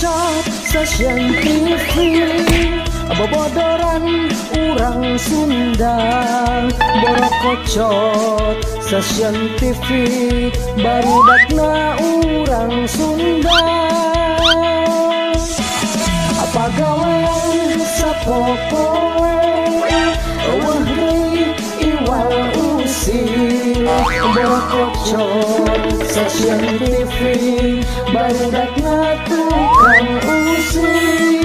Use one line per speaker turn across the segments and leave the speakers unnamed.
kocok stasiun TV bobodoran urang Sunda borok kocok stasiun TV barudakna urang Sunda apa gawean sapopoe eueuh deui iwal usil borok kocok stasiun TV barudakna tukang usil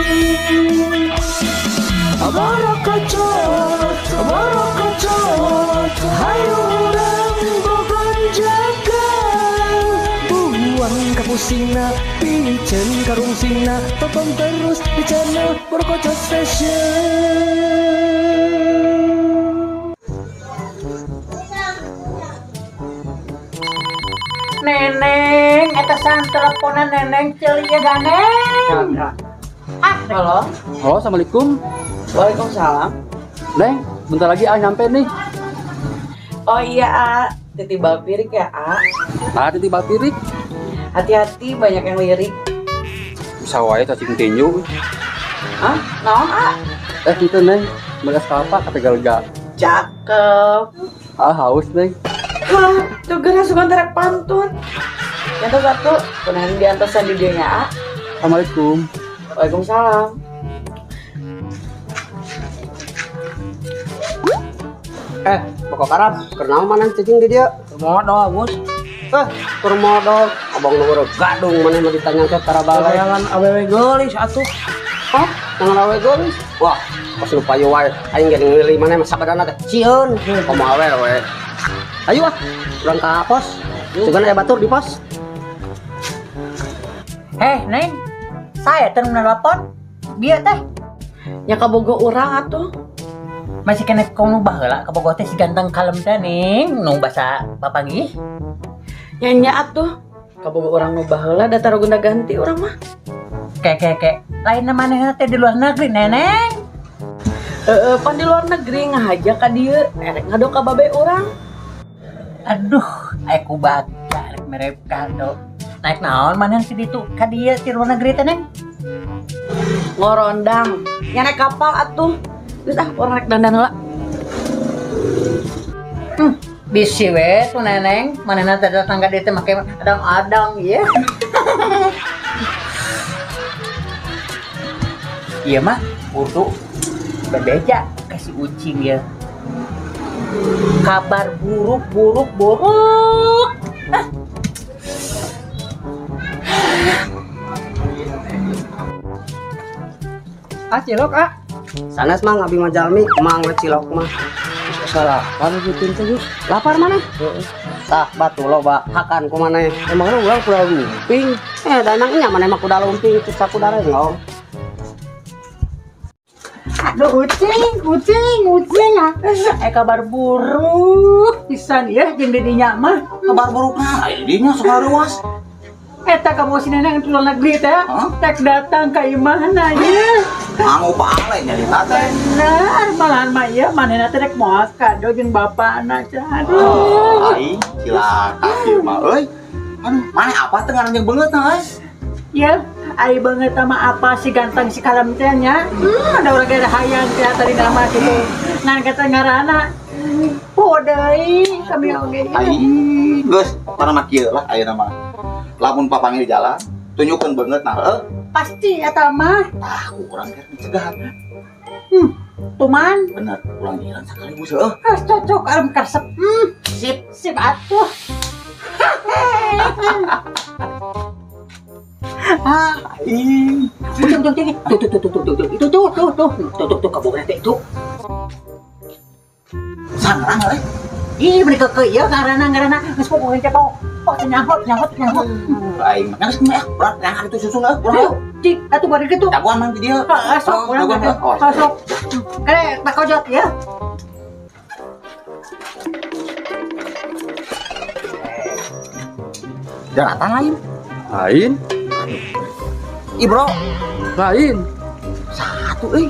borok kocok hayu urang bogan jaga buang kapusingna piceun karungsingna tonton terus di channel Borok Kocok Station.
Neneng, eta san teleponan neneng celia ganeng.
Halo.
Halo, assalamualaikum.
Waalaikumsalam.
Neng, bentar lagi nyampe nih.
Oh iya, titip balpirik ya,
Titip balpirik.
Hati-hati banyak yang lirik.
Bisa wae cacing tinju.
Naon,
Gitu Neng, belas kelapa kata galga.
Cakep.
Haus Neng.
Tuh geus sugan terek pantun. Yang satu, kunahan diantosan di dieunya,
Assalamualaikum.
Waalaikumsalam.
Pokok Arab, kenal mana cacing di dia?
Modal, Bos.
Kurmodal, abang nomor gadung mana mau ditanya ke Tarabala.
Jangan awewe geulis atuh.
Jangan awe golis. Wah, pas lupa yo wae. Aing jadi ngeli mana masa badana teh. Cieun, komo awewe. Ayo urang ka pos. Cuman aya batur di pos.
Neng, saya teu nelpon. Bieu teh.
Ya kabogo urang atuh.
Masih kena kono baheula ka Bogor teh si ganteng kalem teh Neng, nu basa papanggih.
Nya atuh. Kabogo urang nu baheula da tarogunda ganti urang mah.
Kek. Lain manehna teh di luar negeri, Neneng.
Pan di luar negeri ngahaja ka dieu, erek ngado ka babe urang.
Aduh, aku baca rek merep kado. Naik naon maneh si ditu ka dieu ti luar negeri teh Neng?
Ngorondang, nya naik kapal atuh. Geus urang rek dandan heula.
Bisi we tuh Neneng, manehna teh tetangga dieu teh make adang-adang ya. Iya mah, urdu bebeja kasih ucing ya. Kabar buruk. Cilok
Sanes mah ngabi mah jalmi, mang we cilok mah.
Salah, kan bikin tuh.
Lapar mana? Tah batu loba hakan ku maneh.
Emang lu ulang kuda lumping.
Danangnya maneh mah kuda lumping, cuk sakuda rengong.
Aduh ucing kabar buruk pisan ya jeung didinya mah.
Kabar buruk nah, idinya saruas.
Eta kamu si Neneng di luar negeri teh tek datang ka imahna ya.
Anu paale nyarita teh.
Benar, malahan mah ieu manehna teh rek moal kado jeung bapana cenah. Aduh.
Ai, cilaka ieu mah euy. Aduh, mana apa teh ngaranjang beungeut nah,
Ya, ai banget sama apa si ganteng si kalem teh nya. Ada urang geus hayang teh tadi nama kitu. Ngan kata ngaranna. Deui kami oge.
Ai, geus para mah kieu lah ayeuna mah. Lamun papanggil di jalan, tunjukkeun beungeut nah,
Pasti eta mah.
Tah, kurang keur dicegahan.
Tuman.
Bener, urang iran sakaligus
Cocok arem karesep. Sip atuh. Tuh kabur teh tuh.
Sangrang euy.
Ih beri keke ya karena geus pokokeun teh po. Nyangkut.
Aing mah geus mah berat yang itu susun
Ayo, cik, atuh bari kitu.
jagoan mah di dieu.
Sok urang teh. Sok. Tak kojot ya.
Daratan lain.
Lain.
Bro,
Lain.
satu euy.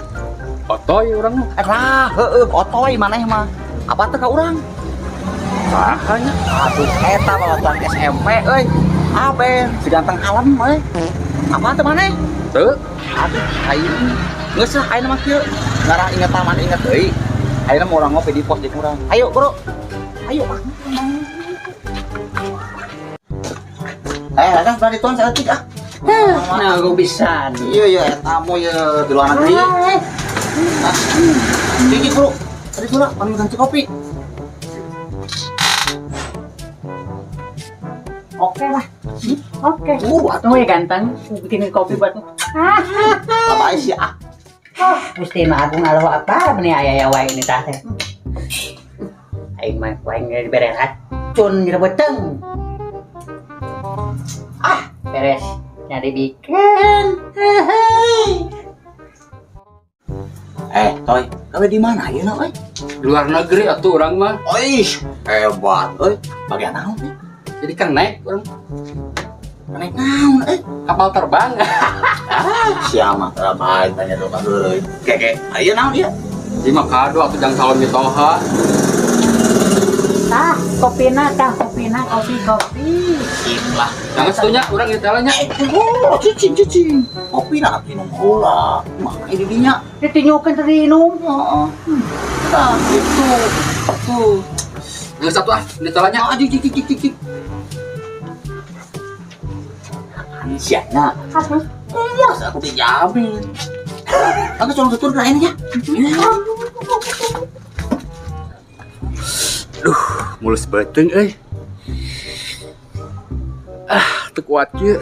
Otoy orang mah.
Otoy maneh mah. Apa teh ka urang?
Sahanya.
Aduh, eta bawa SMP euy. Aben, si ganteng kalem euy. Apa teman
Tuh,
aduh aing geus lah aing mah kieu ngarah inget taman inget deui aing mah urang ngopi di pos di kurang ayo bro ayo kan tadi tuan saya tik ah
Nah, gue bisa nih.
iya iya tamu ya di luar negeri tinggi bro tadi tuh lah kami ganti kopi
Oke lah. Oke.
atuh
Tunggu ya ganteng, bikinin kopi buat lu.
apa sih ah
Gusti mah agung aloh apa meni aya wae ini tah teh. Aing mah wae beres racun di beteng. Beres nyari bikin.
Toy kawe di mana ya nak
di luar negeri atuh orang mah.
Oish hebat bagian naon
Jadi kan naik orang
naik naon
kapal terbang.
siapa terbaik tanya dong heuleuy keke ayeuna naon ieu
Di Makado atau jang salon di Toha.
Tah, kopina kopi.
sip lah
Jangan setunya orang itu telanya.
cicing kopi lah minum heula mah ini dinya
Ditinjukeun tadi inum.
heeh tah gitu tuh
Yang satu ini telanya.
cik Anisiana masa aku dijamin aku cuma tutur ke lainnya
Mulus beteng teu kuat kieu.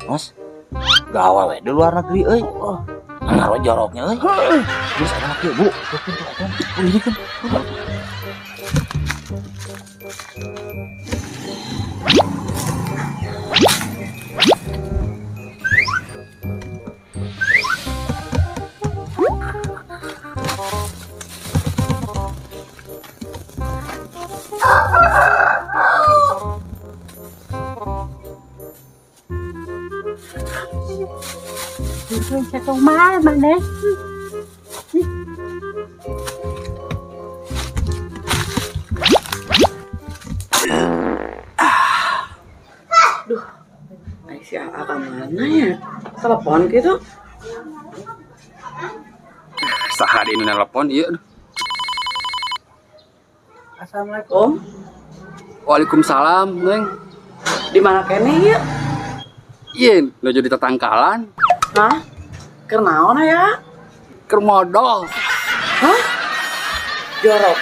Mas gawe we di luar negeri euy ngaruh joroknya euy terus ada lagi bu ini kan
Satu mal mana?
Ay, si Aka mana ya? Telepon gitu.
Sahari ini nelpon iya.
Assalamualaikum.
Waalaikumsalam, Neng.
Di mana kene ya?
Iya, lo jadi tetangkalan.
Hah? Kenaon ya?
Keur modal.
Hah? Jorok.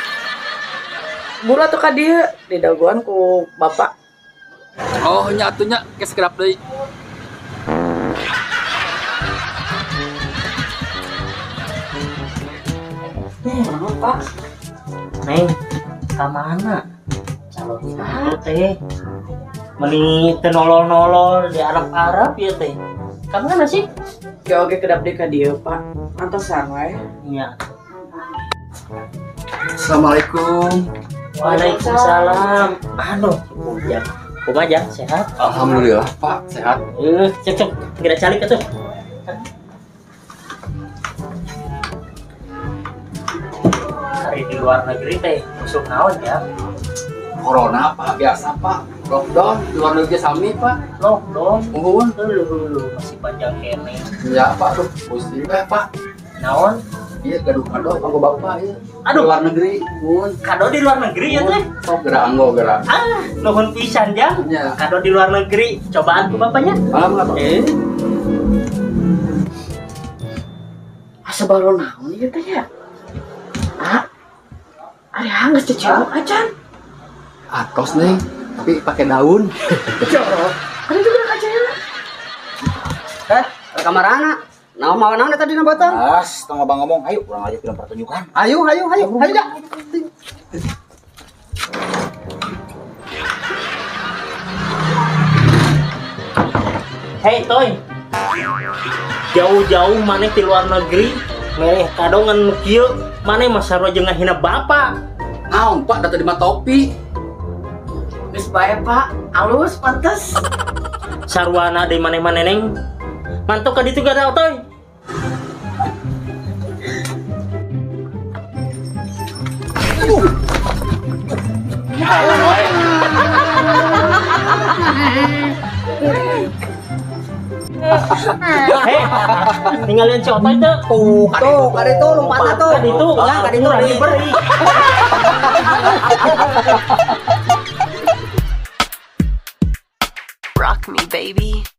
Bula tuh ka dieu di daguan ku bapak.
Oh, nyatunya kes kerap deui.
Naon, Pak?
Neng, kamana? Calon itu teh. Meni tenolol-nolol di Arab-Arab ya teh. Kamu kan sih?
Ya oke kedap di ka dieu, Pak. Antosan we.
Iya.
Assalamualaikum.
Waalaikumsalam. Aduh, bujang. Kumaha sehat?
Alhamdulillah, Pak. Sehat.
Cek kira calik atuh. Hari di luar negeri teh musuh naon ya?
Corona, Pak. Biasa, Pak. Lockdown di luar negeri sami, Pak.
Lockdown.
Muhun.
Hulu masih panjang kene.
Ya, Pak. Aduh, pusing Pak.
Naon?
Iya, gaduh kado kanggo Bapak ieu.
Aduh.
Di luar negeri. Muhun.
Kado di luar negeri ya teh?
Sok gerak anggo gerak.
Nuhun pisan jang.
Ya.
Kado di luar negeri. Cobaan ku bapaknya.
Alhamdulillah, Pak.
Asa baru naon ieu teh ya? Ari hangus cecok acan.
Atos, Neng. Tapi pakai daun.
Jorok. Ada juga kacanya.
Kamarana naon mau naon tadi na batang
As, tengah bang ngomong, ayo kurang aja film pertunjukan.
ayo dah
Hei Toy, jauh-jauh maneh di luar negeri mereh kadongan kieu maneh mah sarua jeung ngahina bapak.
Naon Pak data di mah topi.
Geus bae Pak, alus pantes.
Sarwana deui maneh-maneh neng. Mantuk ka ditu gada otoy. Heh, tinggalin si otoy tuh.
Tuh, kali itu lompatnya tuh.
Kadi itu,
Ya, kadi itu.
lagi beri.
Rock me, baby.